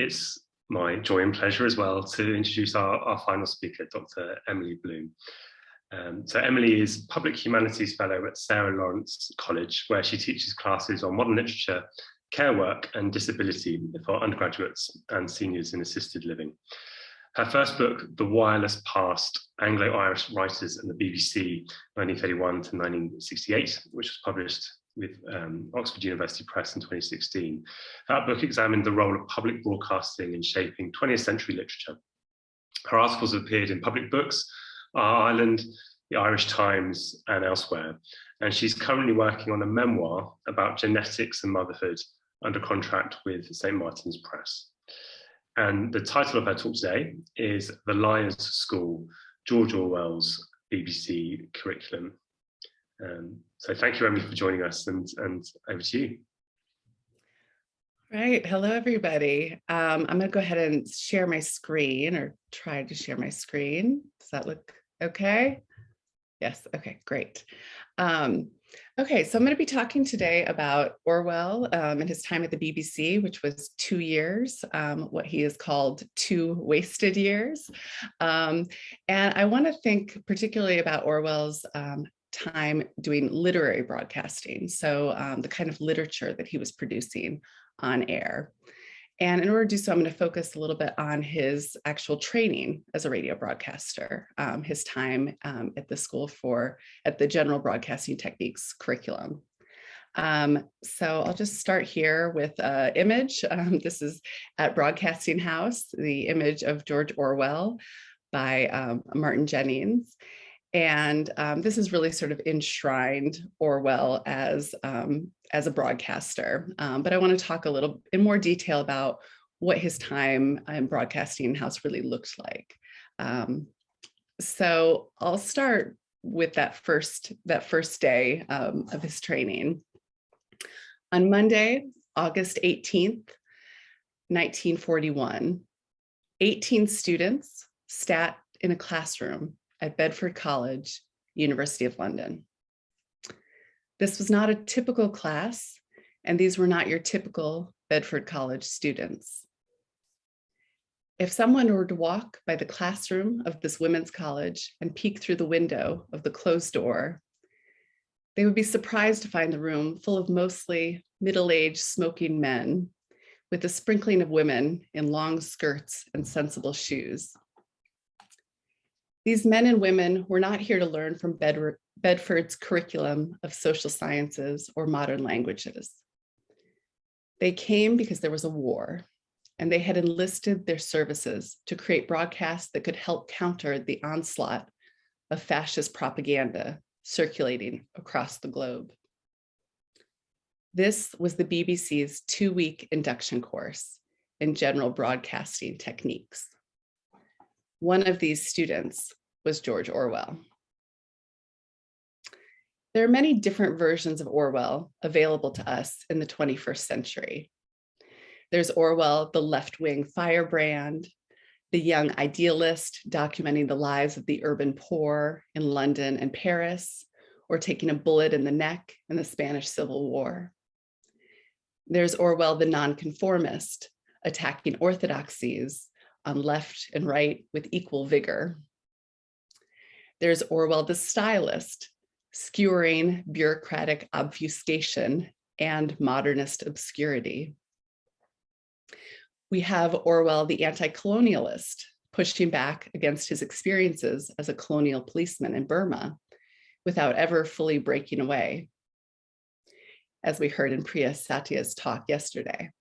it's my joy and pleasure as well to introduce our final speaker, Dr. Emily Bloom. So Emily is Public Humanities Fellow at Sarah Lawrence College, where she teaches classes on modern literature, care work and disability for undergraduates and seniors in assisted living. Her first book, The Wireless Past, Anglo-Irish Writers and the BBC, 1931 to 1968, which was published with Oxford University Press in 2016. That book examined the role of public broadcasting in shaping 20th century literature. Her articles have appeared in Public Books, Ireland, the Irish Times and elsewhere. And she's currently working on a memoir about genetics and motherhood under contract with St. Martin's Press. And the title of her talk today is The Liar's School, George Orwell's BBC Curriculum. So thank you, Emily, for joining us, and over to you. Right. Hello, everybody. I'm going to go ahead and share my screen, or try to share my screen. Does that look okay? Yes. Okay, great. Okay, so I'm going to be talking today about Orwell and his time at the BBC, which was 2 years, what he has called 2 wasted years. And I want to think particularly about Orwell's time doing literary broadcasting, so the kind of literature that he was producing on air. And in order to do so, I'm going to focus a little bit on his actual training as a radio broadcaster, his time at the school at the General Broadcasting Techniques curriculum. So I'll just start here with an image. This is at Broadcasting House, the image of George Orwell by Martin Jennings. And this is really sort of enshrined Orwell as a broadcaster. But I want to talk a little in more detail about what his time in Broadcasting House really looked like. So I'll start with that first day of his training. On Monday, August 18th, 1941, 18 students sat in a classroom at Bedford College, University of London. This was not a typical class, and these were not your typical Bedford College students. If someone were to walk by the classroom of this women's college and peek through the window of the closed door, they would be surprised to find the room full of mostly middle-aged smoking men with a sprinkling of women in long skirts and sensible shoes. These men and women were not here to learn from Bedford's curriculum of social sciences or modern languages. They came because there was a war, and they had enlisted their services to create broadcasts that could help counter the onslaught of fascist propaganda circulating across the globe. This was the BBC's 2-week induction course in general broadcasting techniques. One of these students was George Orwell. There are many different versions of Orwell available to us in the 21st century. There's Orwell, the left-wing firebrand, the young idealist documenting the lives of the urban poor in London and Paris, or taking a bullet in the neck in the Spanish Civil War. There's Orwell, the nonconformist, attacking orthodoxies on left and right with equal vigor. There's Orwell, the stylist, skewering bureaucratic obfuscation and modernist obscurity. We have Orwell, the anti-colonialist, pushing back against his experiences as a colonial policeman in Burma without ever fully breaking away, as we heard in Priya Satya's talk yesterday.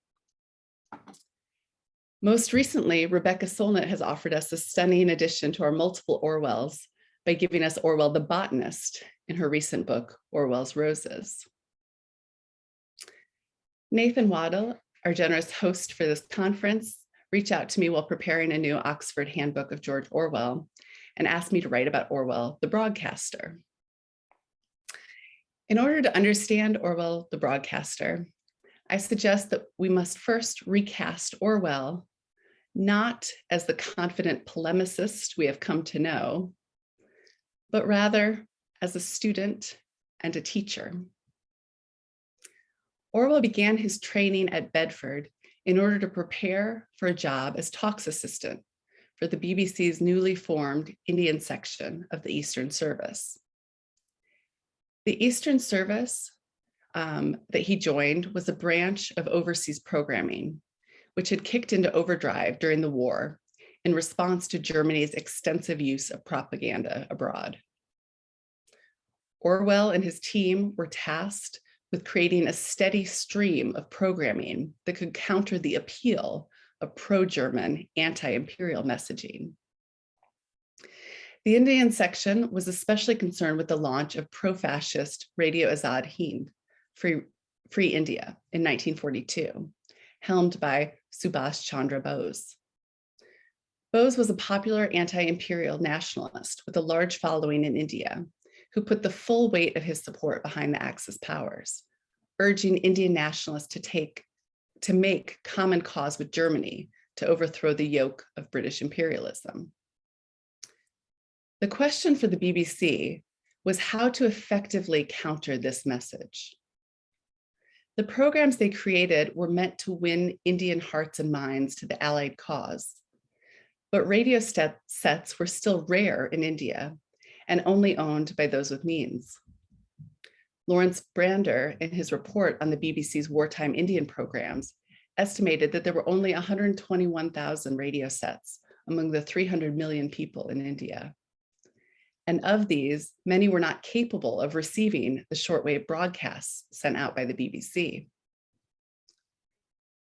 Most recently, Rebecca Solnit has offered us a stunning addition to our multiple Orwells by giving us Orwell the botanist in her recent book, Orwell's Roses. Nathan Waddell, our generous host for this conference, reached out to me while preparing a new Oxford Handbook of George Orwell and asked me to write about Orwell, the broadcaster. In order to understand Orwell, the broadcaster, I suggest that we must first recast Orwell, not as the confident polemicist we have come to know, but rather as a student and a teacher. Orwell began his training at Bedford in order to prepare for a job as talks assistant for the BBC's newly formed Indian section of the Eastern Service. The Eastern Service that he joined was a branch of overseas programming, which had kicked into overdrive during the war in response to Germany's extensive use of propaganda abroad. Orwell and his team were tasked with creating a steady stream of programming that could counter the appeal of pro-German anti-imperial messaging. The Indian section was especially concerned with the launch of pro-fascist Radio Azad Hind, Free India, in 1942, helmed by Subhash Chandra Bose. Bose was a popular anti-imperial nationalist with a large following in India, who put the full weight of his support behind the Axis powers, urging Indian nationalists to make common cause with Germany to overthrow the yoke of British imperialism. The question for the BBC was how to effectively counter this message. The programs they created were meant to win Indian hearts and minds to the Allied cause, but radio sets were still rare in India and only owned by those with means. Lawrence Brander, in his report on the BBC's wartime Indian programs, estimated that there were only 121,000 radio sets among the 300 million people in India. And of these, many were not capable of receiving the shortwave broadcasts sent out by the BBC.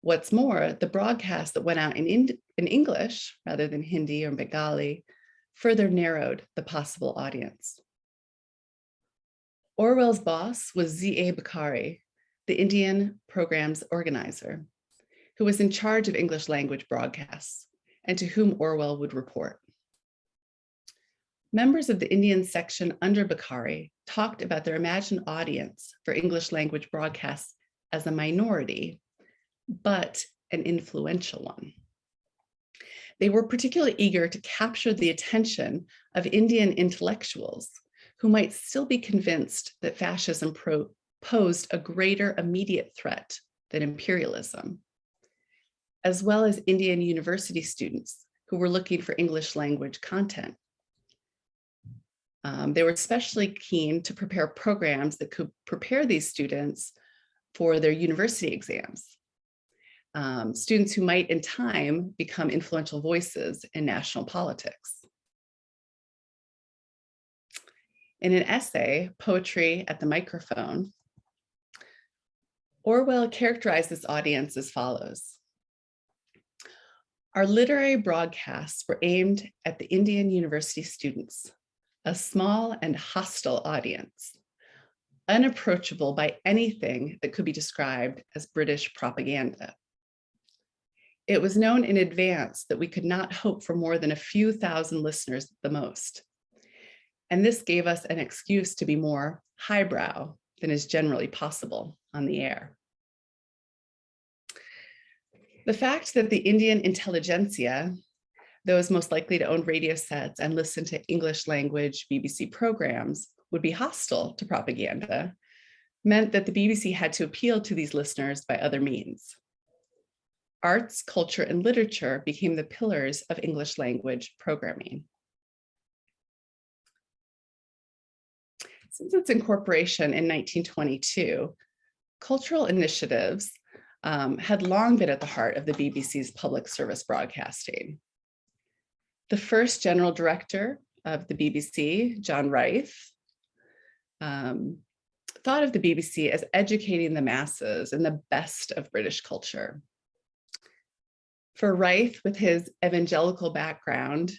What's more, the broadcasts that went out in English rather than Hindi or Bengali further narrowed the possible audience. Orwell's boss was Z.A. Bukhari, the Indian program's organizer, who was in charge of English language broadcasts and to whom Orwell would report. Members of the Indian section under Bukhari talked about their imagined audience for English language broadcasts as a minority, but an influential one. They were particularly eager to capture the attention of Indian intellectuals who might still be convinced that fascism posed a greater immediate threat than imperialism, as well as Indian university students who were looking for English language content. They were especially keen to prepare programs that could prepare these students for their university exams. Students who might in time become influential voices in national politics. In an essay, Poetry at the Microphone, Orwell characterized this audience as follows. Our literary broadcasts were aimed at the Indian university students, a small and hostile audience, unapproachable by anything that could be described as British propaganda. It was known in advance that we could not hope for more than a few thousand listeners at the most. And this gave us an excuse to be more highbrow than is generally possible on the air. The fact that the Indian intelligentsia, those most likely to own radio sets and listen to English language BBC programs, would be hostile to propaganda, meant that the BBC had to appeal to these listeners by other means. Arts, culture, and literature became the pillars of English language programming. Since its incorporation in 1922, cultural initiatives had long been at the heart of the BBC's public service broadcasting. The first general director of the BBC, John Reith, thought of the BBC as educating the masses in the best of British culture. For Reith, with his evangelical background,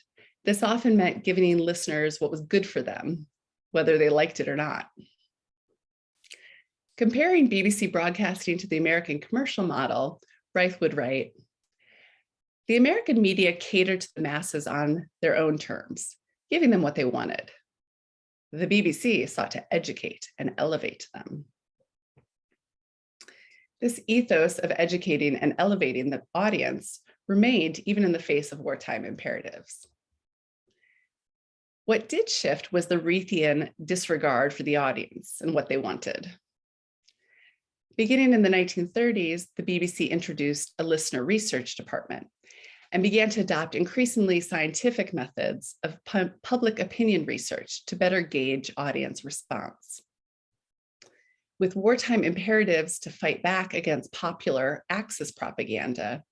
this often meant giving listeners what was good for them, whether they liked it or not. Comparing BBC broadcasting to the American commercial model, Reith would write, "The American media catered to the masses on their own terms, giving them what they wanted. The BBC sought to educate and elevate them." This ethos of educating and elevating the audience remained even in the face of wartime imperatives. What did shift was the Reithian disregard for the audience and what they wanted. Beginning in the 1930s, the BBC introduced a listener research department and began to adopt increasingly scientific methods of public opinion research to better gauge audience response. With wartime imperatives to fight back against popular Axis propaganda,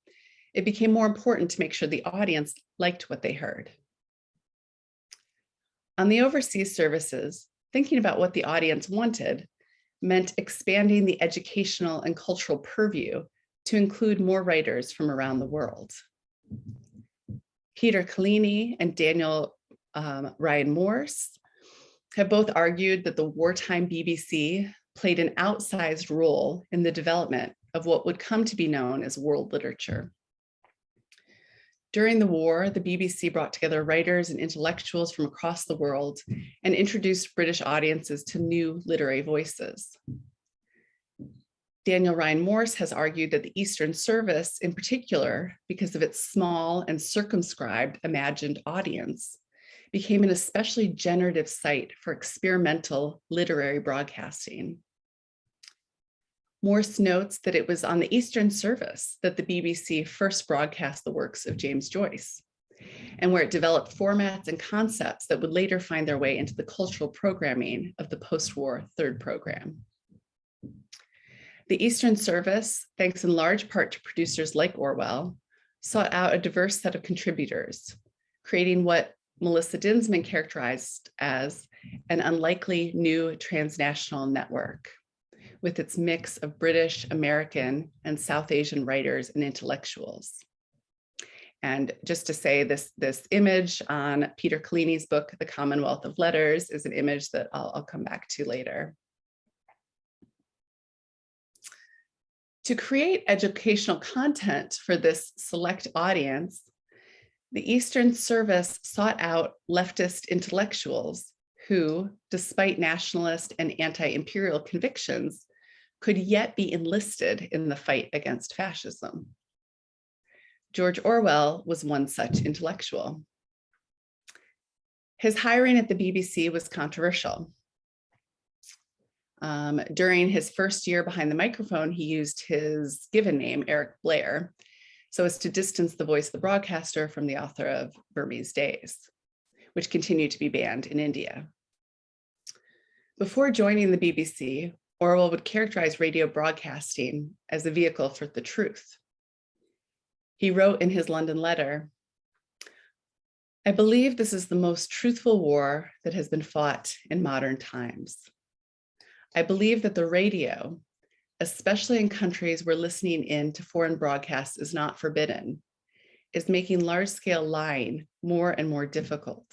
it became more important to make sure the audience liked what they heard. On the overseas services, thinking about what the audience wanted meant expanding the educational and cultural purview to include more writers from around the world. Peter Collini and Daniel Ryan Morse have both argued that the wartime BBC played an outsized role in the development of what would come to be known as world literature. During the war, the BBC brought together writers and intellectuals from across the world and introduced British audiences to new literary voices. Daniel Ryan Morse has argued that the Eastern Service, in particular, because of its small and circumscribed imagined audience, became an especially generative site for experimental literary broadcasting. Morse notes that it was on the Eastern Service that the BBC first broadcast the works of James Joyce, and where it developed formats and concepts that would later find their way into the cultural programming of the post-war third program. The Eastern Service, thanks in large part to producers like Orwell, sought out a diverse set of contributors, creating what Melissa Dinsman characterized as an unlikely new transnational network, with its mix of British, American, and South Asian writers and intellectuals. And just to say, this image on Peter Collini's book, The Commonwealth of Letters, is an image that I'll come back to later. To create educational content for this select audience, the Eastern Service sought out leftist intellectuals who, despite nationalist and anti-imperial convictions, could yet be enlisted in the fight against fascism. George Orwell was one such intellectual. His hiring at the BBC was controversial. During his first year behind the microphone, he used his given name, Eric Blair, so as to distance the voice of the broadcaster from the author of Burmese Days, which continued to be banned in India. Before joining the BBC, Orwell would characterize radio broadcasting as a vehicle for the truth. He wrote in his London letter, "I believe this is the most truthful war that has been fought in modern times. I believe that the radio, especially in countries where listening in to foreign broadcasts is not forbidden, is making large-scale lying more and more difficult."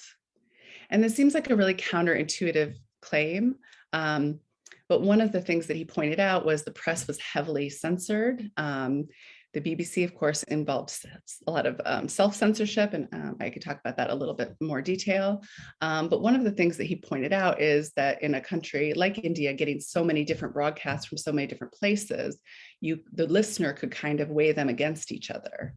And this seems like a really counterintuitive claim. But one of the things that he pointed out was the press was heavily censored. The BBC, of course, involves a lot of self-censorship, and I could talk about that a little bit more detail. But one of the things that he pointed out is that in a country like India, getting so many different broadcasts from so many different places, the listener could kind of weigh them against each other.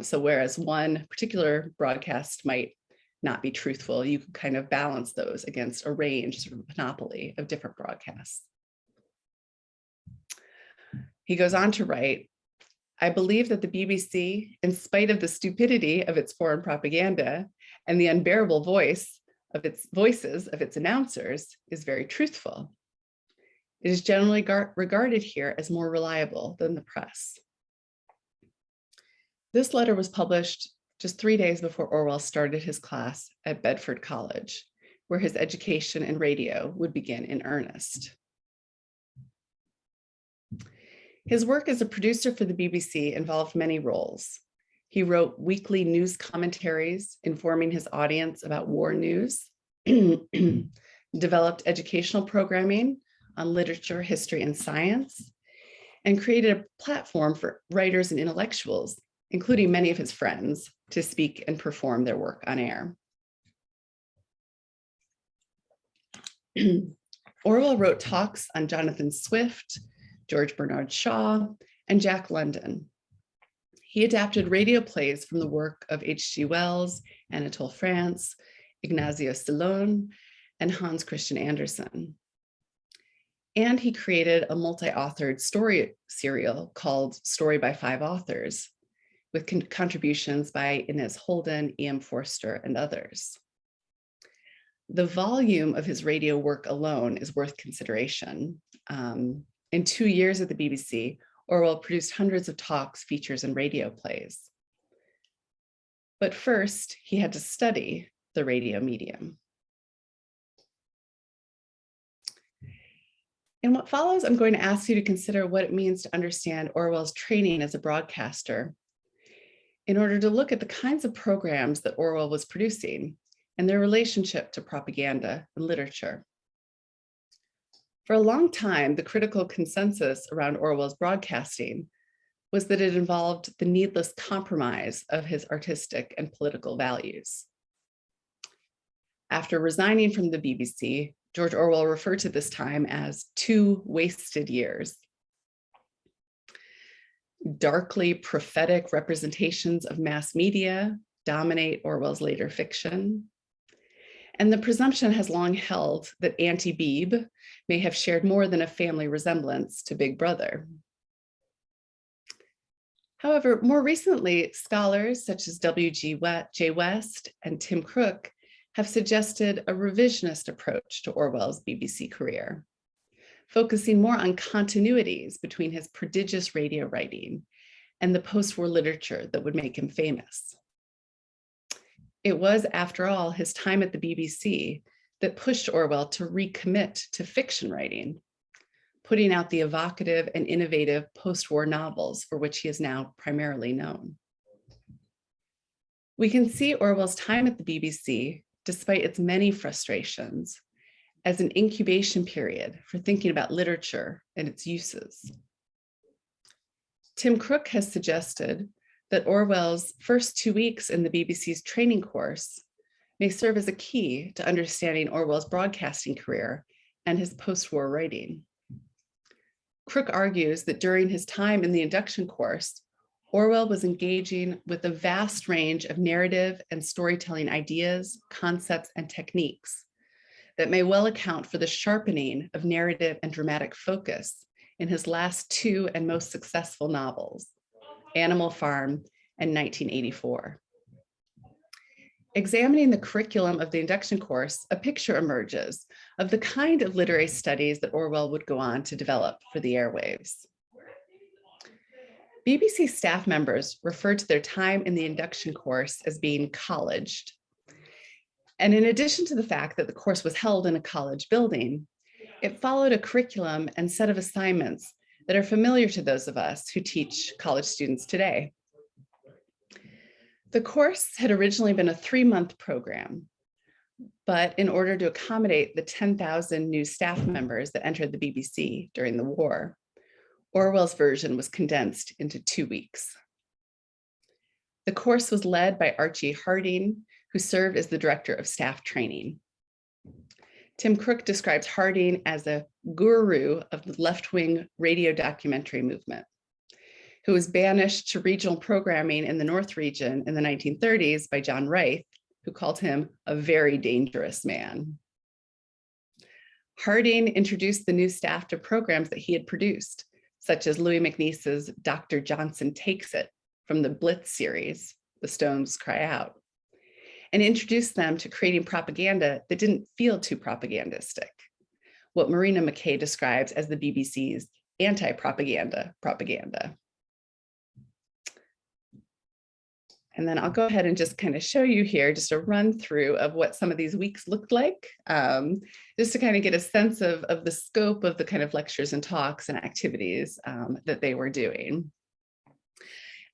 So whereas one particular broadcast might not be truthful, you could kind of balance those against a range, sort of monopoly of different broadcasts. He goes on to write, "I believe that the BBC, in spite of the stupidity of its foreign propaganda and the unbearable voices of its announcers, is very truthful. It is generally regarded here as more reliable than the press." This letter was published just 3 days before Orwell started his class at Bedford College, where his education in radio would begin in earnest. His work as a producer for the BBC involved many roles. He wrote weekly news commentaries, informing his audience about war news, developed educational programming on literature, history, and science, and created a platform for writers and intellectuals, including many of his friends, to speak and perform their work on air. Orwell wrote talks on Jonathan Swift, George Bernard Shaw, and Jack London. He adapted radio plays from the work of H.G. Wells, Anatole France, Ignacio Silón, and Hans Christian Andersen. And he created a multi-authored story serial called Story by Five Authors, with contributions by Inez Holden, E.M. Forster, and others. The volume of his radio work alone is worth consideration. In 2 years at the BBC, Orwell produced hundreds of talks, features, and radio plays. But first, he had to study the radio medium. In what follows, I'm going to ask you to consider what it means to understand Orwell's training as a broadcaster in order to look at the kinds of programs that Orwell was producing and their relationship to propaganda and literature. For a long time, the critical consensus around Orwell's broadcasting was that it involved the needless compromise of his artistic and political values. After resigning from the BBC, George Orwell referred to this time as 2 wasted years. Darkly prophetic representations of mass media dominate Orwell's later fiction. And the presumption has long held that Auntie Beebe may have shared more than a family resemblance to Big Brother. However, more recently, scholars such as W.J. West and Tim Crook have suggested a revisionist approach to Orwell's BBC career, focusing more on continuities between his prodigious radio writing and the post-war literature that would make him famous. It was, after all, his time at the BBC that pushed Orwell to recommit to fiction writing, putting out the evocative and innovative post-war novels for which he is now primarily known. We can see Orwell's time at the BBC, despite its many frustrations, as an incubation period for thinking about literature and its uses. Tim Crook has suggested that Orwell's first 2 weeks in the BBC's training course may serve as a key to understanding Orwell's broadcasting career and his post-war writing. Crook argues that during his time in the induction course, Orwell was engaging with a vast range of narrative and storytelling ideas, concepts, and techniques that may well account for the sharpening of narrative and dramatic focus in his last 2 and most successful novels, Animal Farm and 1984. Examining the curriculum of the induction course, a picture emerges of the kind of literary studies that Orwell would go on to develop for the airwaves. BBC staff members referred to their time in the induction course as being colleged. And in addition to the fact that the course was held in a college building, it followed a curriculum and set of assignments that are familiar to those of us who teach college students today. The course had originally been a 3-month program, but in order to accommodate the 10,000 new staff members that entered the BBC during the war, Orwell's version was condensed into 2 weeks. The course was led by Archie Harding, who served as the director of staff training. Tim Crook describes Harding as a guru of the left-wing radio documentary movement, who was banished to regional programming in the North region in the 1930s by John Reith, who called him a very dangerous man. Harding introduced the new staff to programs that he had produced, such as Louis MacNeice's Dr. Johnson Takes It from the Blitz series, The Stones Cry Out, and introduced them to creating propaganda that didn't feel too propagandistic, what Marina McKay describes as the BBC's anti-propaganda propaganda. And then I'll go ahead and just kind of show you here just a run through of what some of these weeks looked like, just to kind of get a sense of the scope of the kind of lectures and talks and activities that they were doing.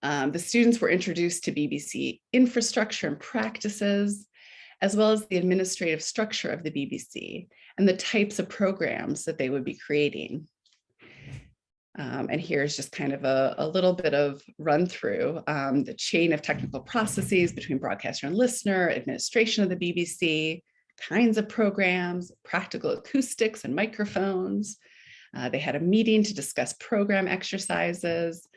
The students were introduced to BBC infrastructure and practices, as well as the administrative structure of the BBC and the types of programs that they would be creating. And here's just kind of a little bit of run through the chain of technical processes between broadcaster and listener, administration of the BBC, kinds of programs, practical acoustics and microphones. They had a meeting to discuss program exercises,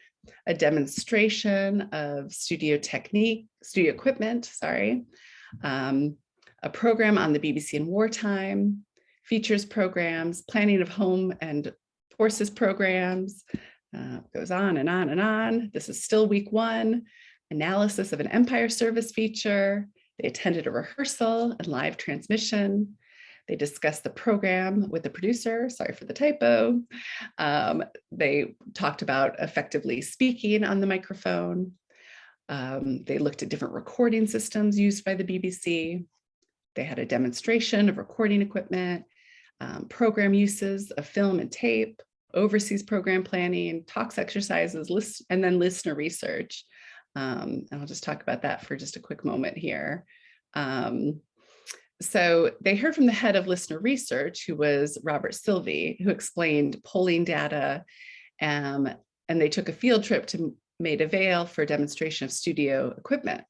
a demonstration of studio equipment, a program on the BBC in wartime, features programs, planning of home and forces programs, goes on and on and on. This is still week 1, analysis of an Empire Service feature. They attended a rehearsal and live transmission. They discussed the program with the producer, sorry for the typo. They talked about effectively speaking on the microphone. They looked at different recording systems used by the BBC. They had a demonstration of recording equipment, program uses of film and tape, overseas program planning, talks exercises, and then listener research. And I'll just talk about that for just a quick moment here. So they heard from the head of listener research, who was Robert Sylvie, who explained polling data, and they took a field trip to Maida Vale for a demonstration of studio equipment.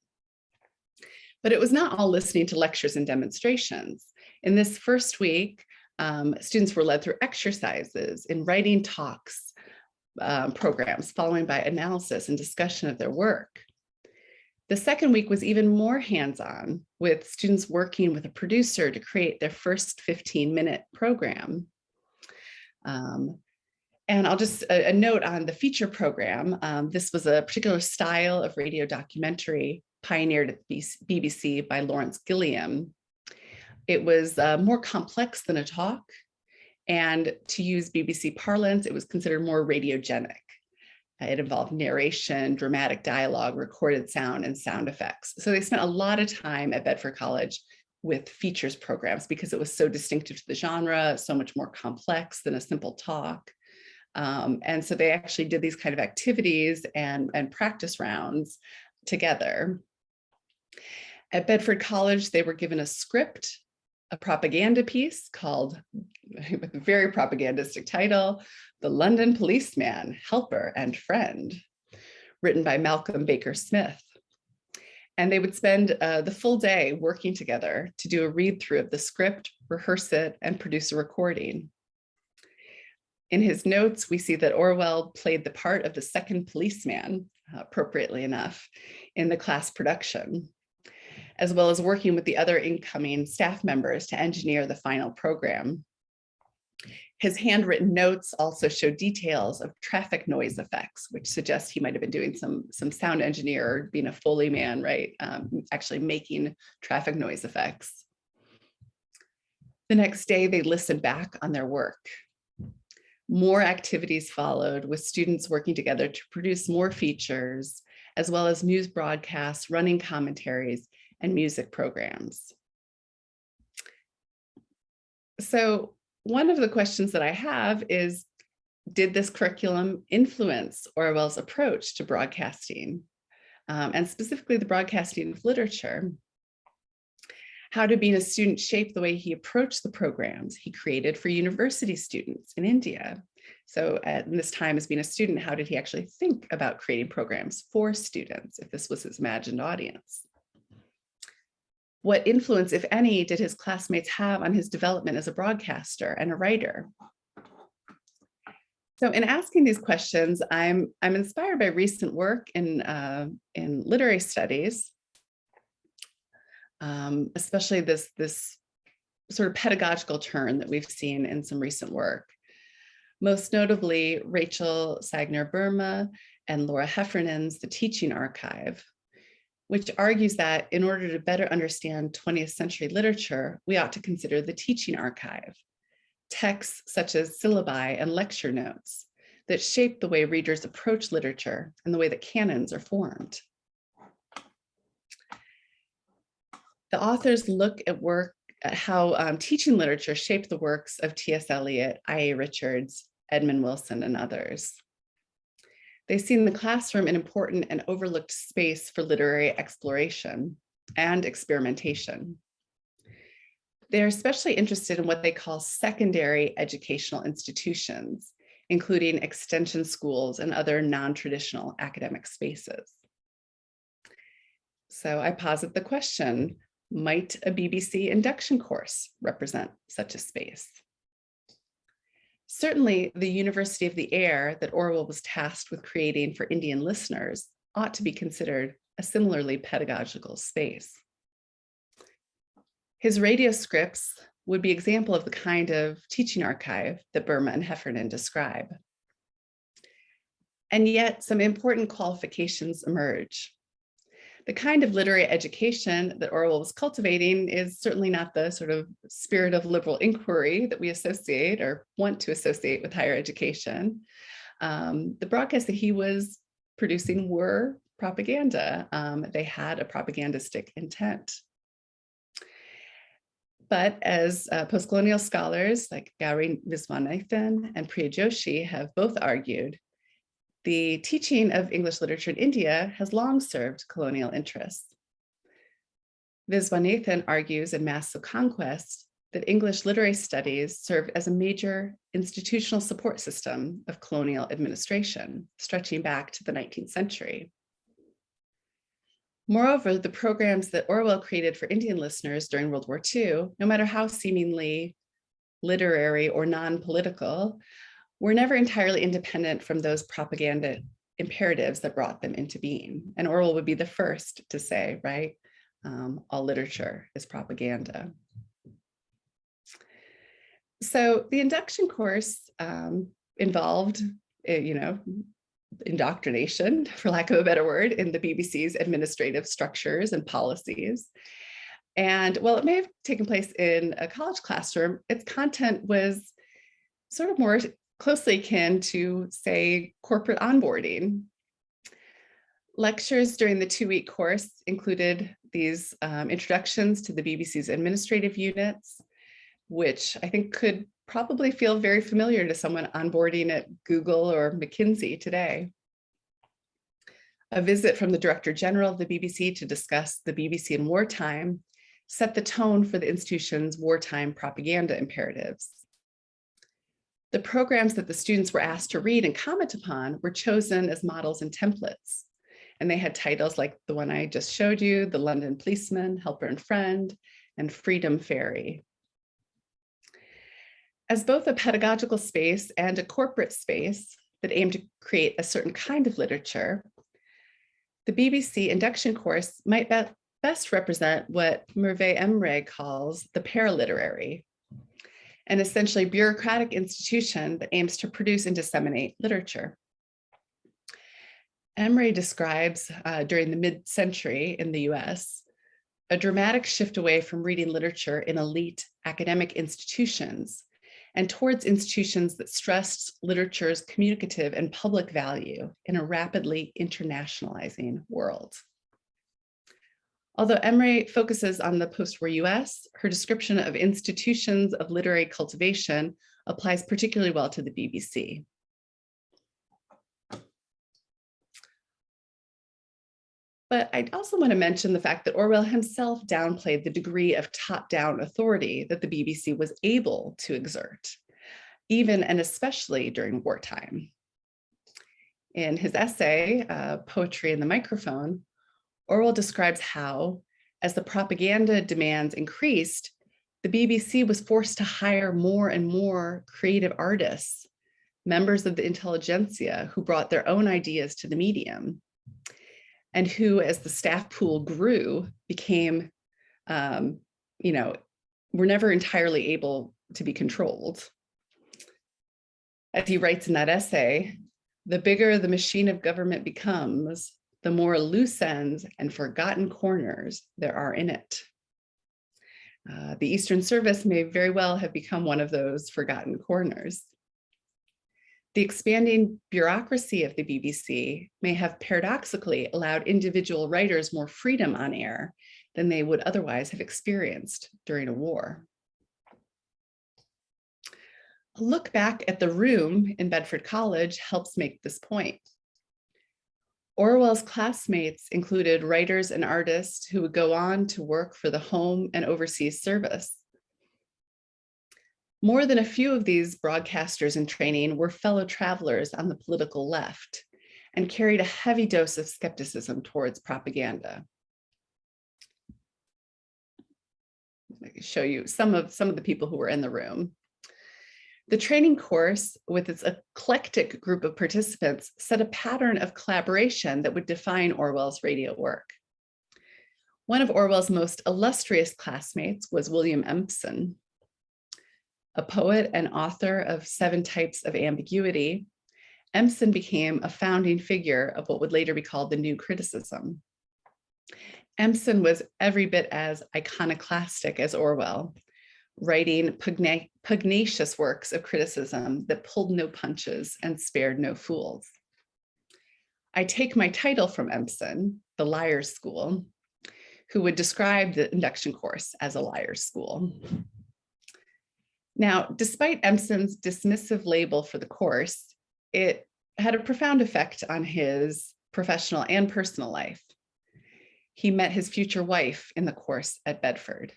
But it was not all listening to lectures and demonstrations. In this first week, students were led through exercises in writing talks, programs, following by analysis and discussion of their work. The second week was even more hands-on, with students working with a producer to create their first 15-minute program. And I'll just, a note on the feature program. This was a particular style of radio documentary pioneered at the BBC by Lawrence Gilliam. It was more complex than a talk, and to use BBC parlance, it was considered more radiogenic. It involved narration, dramatic dialogue, recorded sound, and sound effects. So they spent a lot of time at Bedford College with features programs because it was so distinctive to the genre, so much more complex than a simple talk. And so they actually did these kind of activities and practice rounds together. At Bedford College, they were given a script, a propaganda piece called, with a very propagandistic title, The London Policeman, Helper and Friend, written by Malcolm Baker Smith. And they would spend the full day working together to do a read through of the script, rehearse it, and produce a recording. In his notes, we see that Orwell played the part of the second policeman, appropriately enough, in the class production, as well as working with the other incoming staff members to engineer the final program. His handwritten notes also show details of traffic noise effects, which suggests he might have been doing some sound engineer, being a Foley man, right? Actually making traffic noise effects. The next day, they listened back on their work. More activities followed, with students working together to produce more features, as well as news broadcasts, running commentaries, and music programs. So one of the questions that I have is, did this curriculum influence Orwell's approach to broadcasting, and specifically the broadcasting of literature? How did being a student shape the way he approached the programs he created for university students in India? So at this time as being a student, how did he actually think about creating programs for students, if this was his imagined audience? What influence, if any, did his classmates have on his development as a broadcaster and a writer? So in asking these questions, I'm inspired by recent work in literary studies, especially this sort of pedagogical turn that we've seen in some recent work. Most notably, Rachel Sagner-Burma and Laura Heffernan's The Teaching Archive, which argues that in order to better understand 20th century literature, we ought to consider the teaching archive, texts such as syllabi and lecture notes that shape the way readers approach literature and the way that canons are formed. The authors look at how teaching literature shaped the works of T.S. Eliot, I.A. Richards, Edmund Wilson, and others. They see in the classroom an important and overlooked space for literary exploration and experimentation. They're especially interested in what they call secondary educational institutions, including extension schools and other non-traditional academic spaces. So I posit the question, might a BBC induction course represent such a space? Certainly, the University of the Air that Orwell was tasked with creating for Indian listeners ought to be considered a similarly pedagogical space. His radio scripts would be an example of the kind of teaching archive that Burma and Heffernan describe. And yet some important qualifications emerge. The kind of literary education that Orwell was cultivating is certainly not the sort of spirit of liberal inquiry that we associate or want to associate with higher education. The broadcasts that he was producing were propaganda. They had a propagandistic intent. But as post-colonial scholars like Gauri Viswanathan and Priya Joshi have both argued, the teaching of English literature in India has long served colonial interests. Viswanathan argues in Masks of Conquest that English literary studies served as a major institutional support system of colonial administration, stretching back to the 19th century. Moreover, the programs that Orwell created for Indian listeners during World War II, no matter how seemingly literary or non-political, were never entirely independent from those propaganda imperatives that brought them into being. And Orwell would be the first to say, right, all literature is propaganda. So the induction course involved, indoctrination, for lack of a better word, in the BBC's administrative structures and policies. And while it may have taken place in a college classroom, its content was sort of more closely akin to, say, corporate onboarding. Lectures during the 2-week course included these introductions to the BBC's administrative units, which I think could probably feel very familiar to someone onboarding at Google or McKinsey today. A visit from the Director General of the BBC to discuss the BBC in wartime set the tone for the institution's wartime propaganda imperatives. The programs that the students were asked to read and comment upon were chosen as models and templates. And they had titles like the one I just showed you, The London Policeman, Helper and Friend, and Freedom Ferry. As both a pedagogical space and a corporate space that aimed to create a certain kind of literature, the BBC induction course might best represent what Merve Emre calls the paraliterary, an essentially bureaucratic institution that aims to produce and disseminate literature. Emre describes during the mid-century in the US, a dramatic shift away from reading literature in elite academic institutions and towards institutions that stressed literature's communicative and public value in a rapidly internationalizing world. Although Emre focuses on the post-war US, her description of institutions of literary cultivation applies particularly well to the BBC. But I also want to mention the fact that Orwell himself downplayed the degree of top-down authority that the BBC was able to exert, even and especially during wartime. In his essay, Poetry and the Microphone, Orwell describes how, as the propaganda demands increased, the BBC was forced to hire more and more creative artists, members of the intelligentsia who brought their own ideas to the medium, and who, as the staff pool grew, became, were never entirely able to be controlled. As he writes in that essay, the bigger the machine of government becomes, the more loose ends and forgotten corners there are in it. The Eastern Service may very well have become one of those forgotten corners. The expanding bureaucracy of the BBC may have paradoxically allowed individual writers more freedom on air than they would otherwise have experienced during a war. A look back at the room in Bedford College helps make this point. Orwell's classmates included writers and artists who would go on to work for the Home and Overseas Service. More than a few of these broadcasters in training were fellow travelers on the political left and carried a heavy dose of skepticism towards propaganda. I can show you some of the people who were in the room. The training course, with its eclectic group of participants, set a pattern of collaboration that would define Orwell's radio work. One of Orwell's most illustrious classmates was William Empson. A poet and author of 7 Types of Ambiguity, Empson became a founding figure of what would later be called the New Criticism. Empson was every bit as iconoclastic as Orwell, writing pugnacious works of criticism that pulled no punches and spared no fools. I take my title from Empson, the Liar's School, who would describe the induction course as a liar's school. Now, despite Empson's dismissive label for the course, it had a profound effect on his professional and personal life. He met his future wife in the course at Bedford.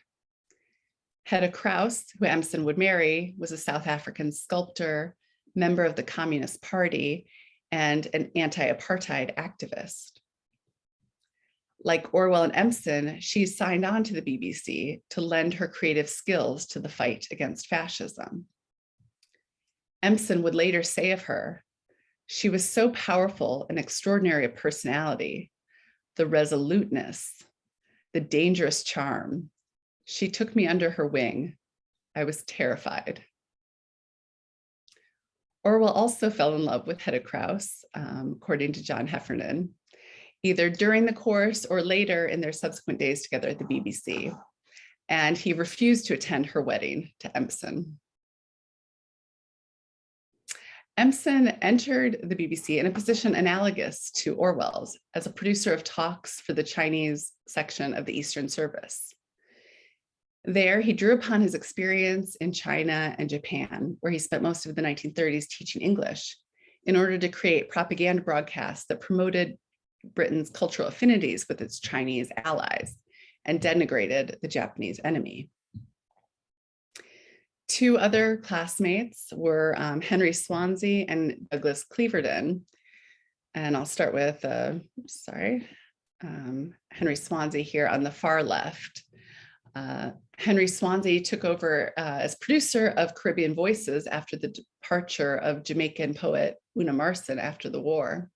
Hedda Kraus, who Empson would marry, was a South African sculptor, member of the Communist Party, and an anti-apartheid activist. Like Orwell and Empson, she signed on to the BBC to lend her creative skills to the fight against fascism. Empson would later say of her, "She was so powerful and extraordinary a personality, the resoluteness, the dangerous charm. She took me under her wing. I was terrified." Orwell also fell in love with Hedda Kraus, according to John Heffernan, either during the course or later in their subsequent days together at the BBC. And he refused to attend her wedding to Empson. Empson entered the BBC in a position analogous to Orwell's as a producer of talks for the Chinese section of the Eastern Service. There, he drew upon his experience in China and Japan, where he spent most of the 1930s teaching English, in order to create propaganda broadcasts that promoted Britain's cultural affinities with its Chinese allies and denigrated the Japanese enemy. 2 other classmates were Henry Swansea and Douglas Cleaverden. And I'll start with, Henry Swansea here on the far left. Henry Swansea took over as producer of Caribbean Voices after the departure of Jamaican poet Una Marson after the war.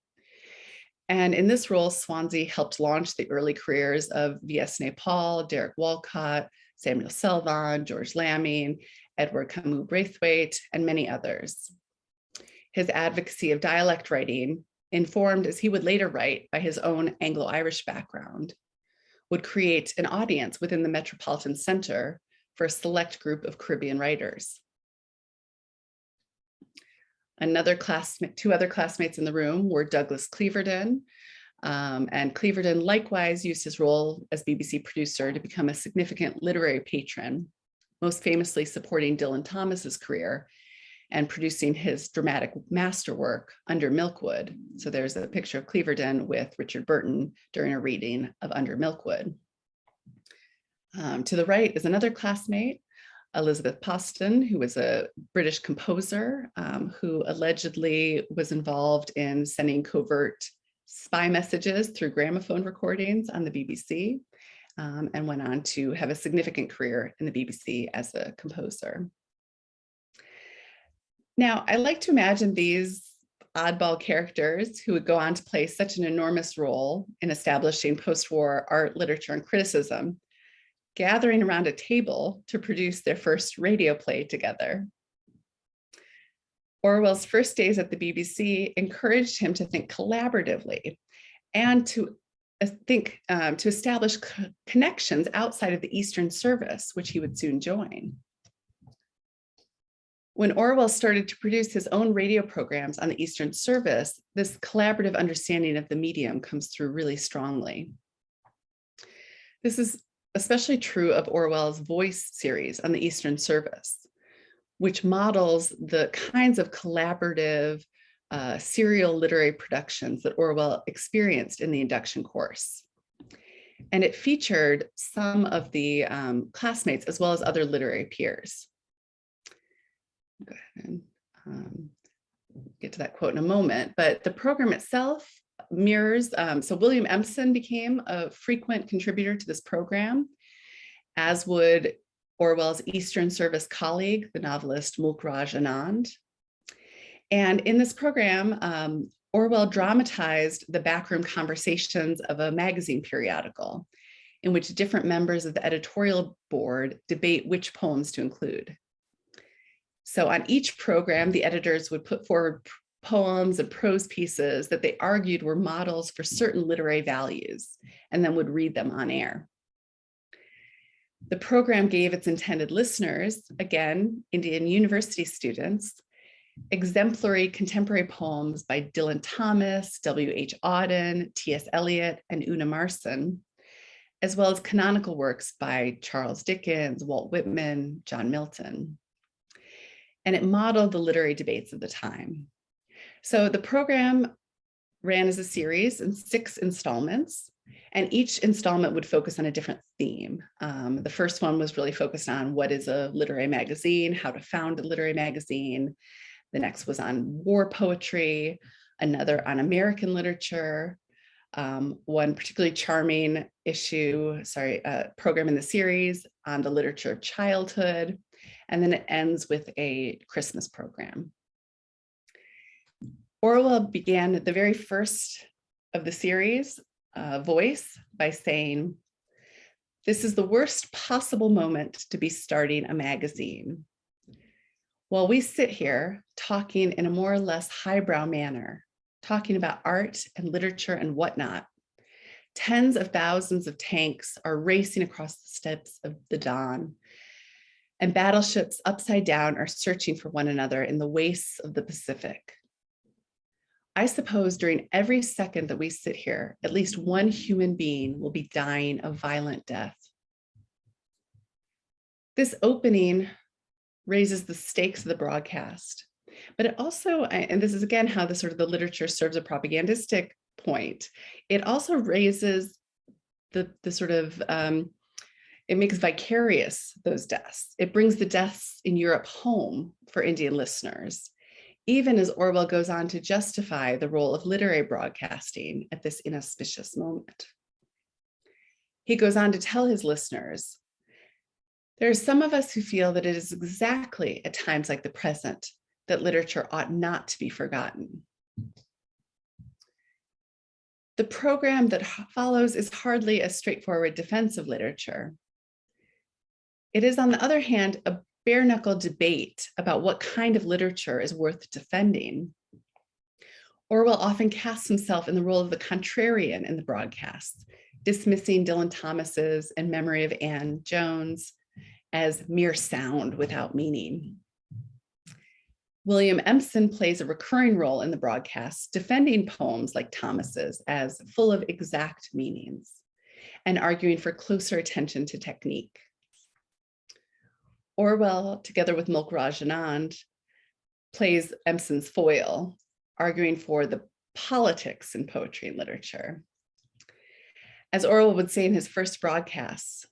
And in this role, Swansea helped launch the early careers of V.S. Naipaul, Derek Walcott, Samuel Selvon, George Lamming, Edward Camus Braithwaite, and many others. His advocacy of dialect writing, informed, as he would later write, by his own Anglo-Irish background, would create an audience within the Metropolitan Center for a select group of Caribbean writers. Two other classmates in the room were Douglas Cleaverden, and Cleaverden likewise used his role as BBC producer to become a significant literary patron, most famously supporting Dylan Thomas's career and producing his dramatic masterwork Under Milkwood. So there's a picture of Cleaverden with Richard Burton during a reading of Under Milkwood. To the right is another classmate, Elizabeth Poston, who was a British composer who allegedly was involved in sending covert spy messages through gramophone recordings on the BBC, and went on to have a significant career in the BBC as a composer. Now, I like to imagine these oddball characters who would go on to play such an enormous role in establishing post-war art, literature, and criticism, gathering around a table to produce their first radio play together. Orwell's first days at the BBC encouraged him to think collaboratively and to establish connections outside of the Eastern Service, which he would soon join. When Orwell started to produce his own radio programs on the Eastern Service, this collaborative understanding of the medium comes through really strongly. This is especially true of Orwell's Voice series on the Eastern Service, which models the kinds of collaborative serial literary productions that Orwell experienced in the induction course. And it featured some of the classmates as well as other literary peers. Go ahead and get to that quote in a moment, but the program itself mirrors, so William Empson became a frequent contributor to this program, as would Orwell's Eastern Service colleague, the novelist Mulk Raj Anand. And in this program, Orwell dramatized the backroom conversations of a magazine periodical in which different members of the editorial board debate which poems to include. So on each program, the editors would put forward poems and prose pieces that they argued were models for certain literary values, and then would read them on air. The program gave its intended listeners, again, Indian university students, exemplary contemporary poems by Dylan Thomas, W.H. Auden, T.S. Eliot, and Una Marson, as well as canonical works by Charles Dickens, Walt Whitman, John Milton. And it modeled the literary debates of the time. So the program ran as a series in 6 installments, and each installment would focus on a different theme. The first one was really focused on what is a literary magazine, how to found a literary magazine. The next was on war poetry, another on American literature, one particularly charming program in the series on the literature of childhood, and then it ends with a Christmas program. Orwell began the very first of the series, Voice, by saying, "This is the worst possible moment to be starting a magazine. While we sit here talking in a more or less highbrow manner, talking about art and literature and whatnot, tens of thousands of tanks are racing across the steppes of the Don, and battleships upside down are searching for one another in the wastes of the Pacific. I suppose during every second that we sit here, at least one human being will be dying a violent death." This opening raises the stakes of the broadcast, but it also, and this is again how the sort of the literature serves a propagandistic point, it also raises the sort of, it makes vicarious those deaths. It brings the deaths in Europe home for Indian listeners, even as Orwell goes on to justify the role of literary broadcasting at this inauspicious moment. He goes on to tell his listeners, "There are some of us who feel that it is exactly at times like the present that literature ought not to be forgotten." The program that follows is hardly a straightforward defense of literature. It is, on the other hand, a bare-knuckle debate about what kind of literature is worth defending. Orwell often casts himself in the role of the contrarian in the broadcasts, dismissing Dylan Thomas's In Memory of Anne Jones as mere sound without meaning. William Empson plays a recurring role in the broadcasts, defending poems like Thomas's as full of exact meanings and arguing for closer attention to technique. Orwell, together with Mulkraj Anand, plays Empson's foil, arguing for the politics in poetry and literature. As Orwell would say in his first broadcasts,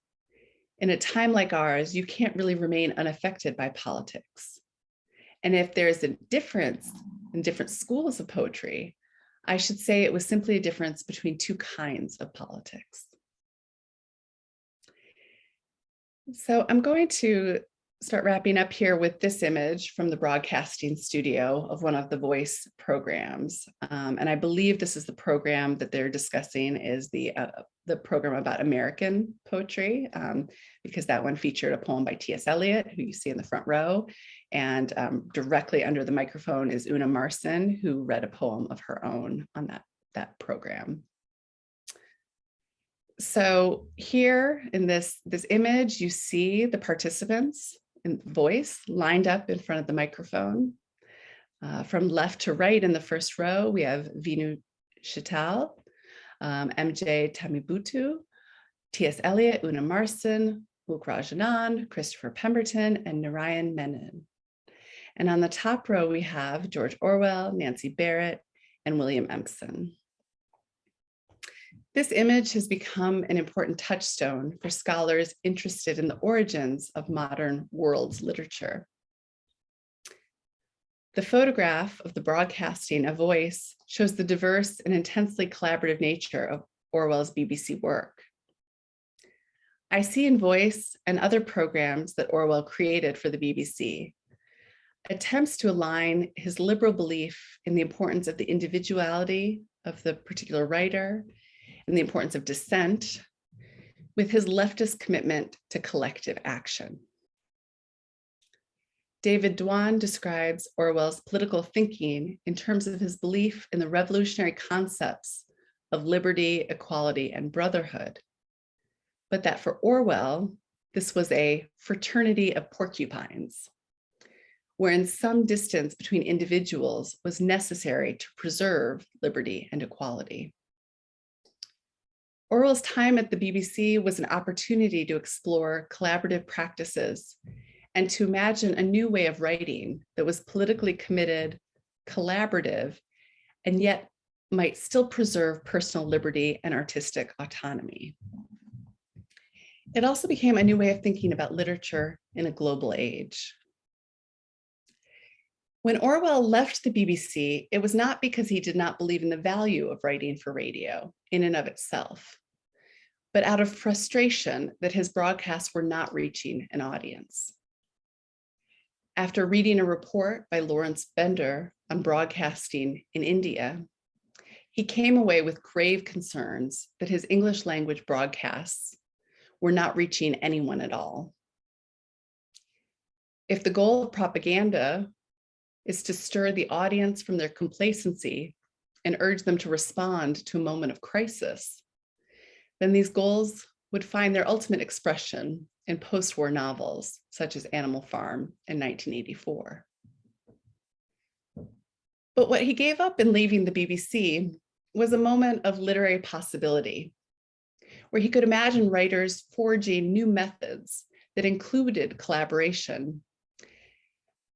"In a time like ours, you can't really remain unaffected by politics. And if there's a difference in different schools of poetry, I should say it was simply a difference between 2 kinds of politics." So I'm going to start wrapping up here with this image from the broadcasting studio of one of the Voice programs. And I believe this is the program that they're discussing is the program about American poetry, because that one featured a poem by T.S. Eliot, who you see in the front row. And directly under the microphone is Una Marson, who read a poem of her own on that program. So here in this image, you see the participants in Voice lined up in front of the microphone. From left to right in the first row, we have Vinu Shittal, MJ Tamibutu, T.S. Eliot, Una Marson, Mulkraj Anand, Christopher Pemberton, and Narayan Menon. And on the top row, we have George Orwell, Nancy Barrett, and William Empson. This image has become an important touchstone for scholars interested in the origins of modern world literature. The photograph of the broadcasting of Voice shows the diverse and intensely collaborative nature of Orwell's BBC work. I see in Voice and other programs that Orwell created for the BBC attempts to align his liberal belief in the importance of the individuality of the particular writer and the importance of dissent with his leftist commitment to collective action. David Dwan describes Orwell's political thinking in terms of his belief in the revolutionary concepts of liberty, equality, and brotherhood, but that for Orwell, this was a fraternity of porcupines, wherein some distance between individuals was necessary to preserve liberty and equality. Orwell's time at the BBC was an opportunity to explore collaborative practices and to imagine a new way of writing that was politically committed, collaborative, and yet might still preserve personal liberty and artistic autonomy. It also became a new way of thinking about literature in a global age. When Orwell left the BBC, it was not because he did not believe in the value of writing for radio in and of itself, but out of frustration that his broadcasts were not reaching an audience. After reading a report by Lawrence Bender on broadcasting in India, he came away with grave concerns that his English language broadcasts were not reaching anyone at all. If the goal of propaganda is to stir the audience from their complacency and urge them to respond to a moment of crisis, then these goals would find their ultimate expression in post-war novels, such as Animal Farm in 1984. But what he gave up in leaving the BBC was a moment of literary possibility, where he could imagine writers forging new methods that included collaboration,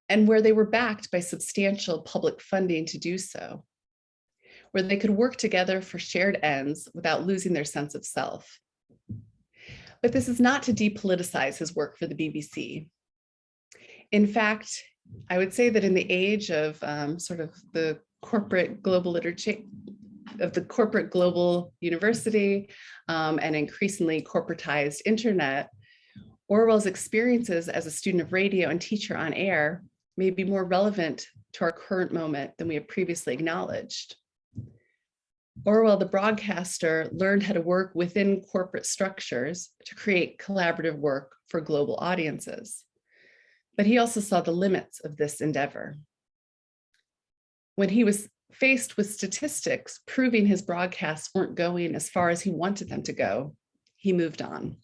and where they were backed by substantial public funding to do so, where they could work together for shared ends without losing their sense of self. But this is not to depoliticize his work for the BBC. In fact, I would say that in the age of sort of the corporate global literature, of the corporate global university and increasingly corporatized internet, Orwell's experiences as a student of radio and teacher on air may be more relevant to our current moment than we have previously acknowledged. Orwell, the broadcaster, learned how to work within corporate structures to create collaborative work for global audiences. But he also saw the limits of this endeavor. When he was faced with statistics proving his broadcasts weren't going as far as he wanted them to go, he moved on.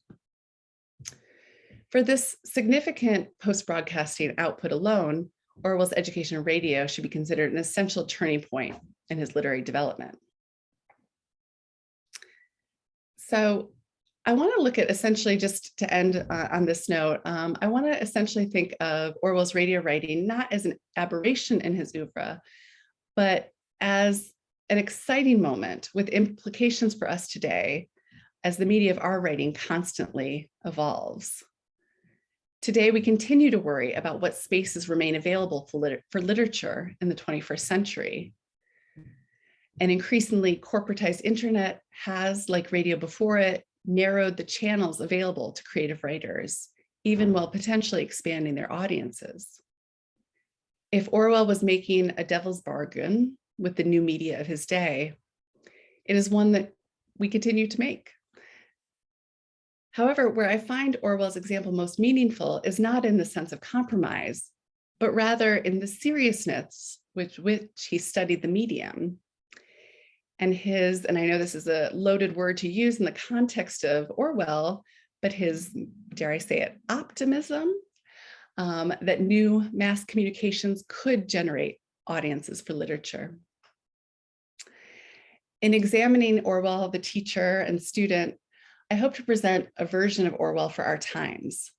For this significant post-broadcasting output alone, Orwell's education in radio should be considered an essential turning point in his literary development. So I want to look at essentially, just to end on this note, I want to essentially think of Orwell's radio writing not as an aberration in his oeuvre, but as an exciting moment with implications for us today as the media of our writing constantly evolves. Today, we continue to worry about what spaces remain available for literature in the 21st century. An increasingly corporatized internet has, like radio before it, narrowed the channels available to creative writers, even while potentially expanding their audiences. If Orwell was making a devil's bargain with the new media of his day, it is one that we continue to make. However, where I find Orwell's example most meaningful is not in the sense of compromise, but rather in the seriousness with which he studied the medium. And his, and I know this is a loaded word to use in the context of Orwell, but his, dare I say it, optimism that new mass communications could generate audiences for literature. In examining Orwell, the teacher and student, I hope to present a version of Orwell for our times,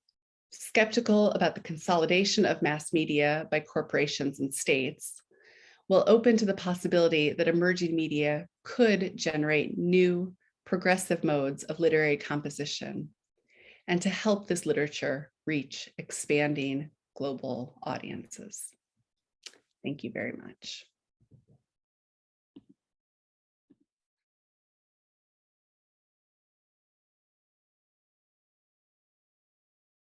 skeptical about the consolidation of mass media by corporations and states, while open to the possibility that emerging media could generate new progressive modes of literary composition, and to help this literature reach expanding global audiences. Thank you very much.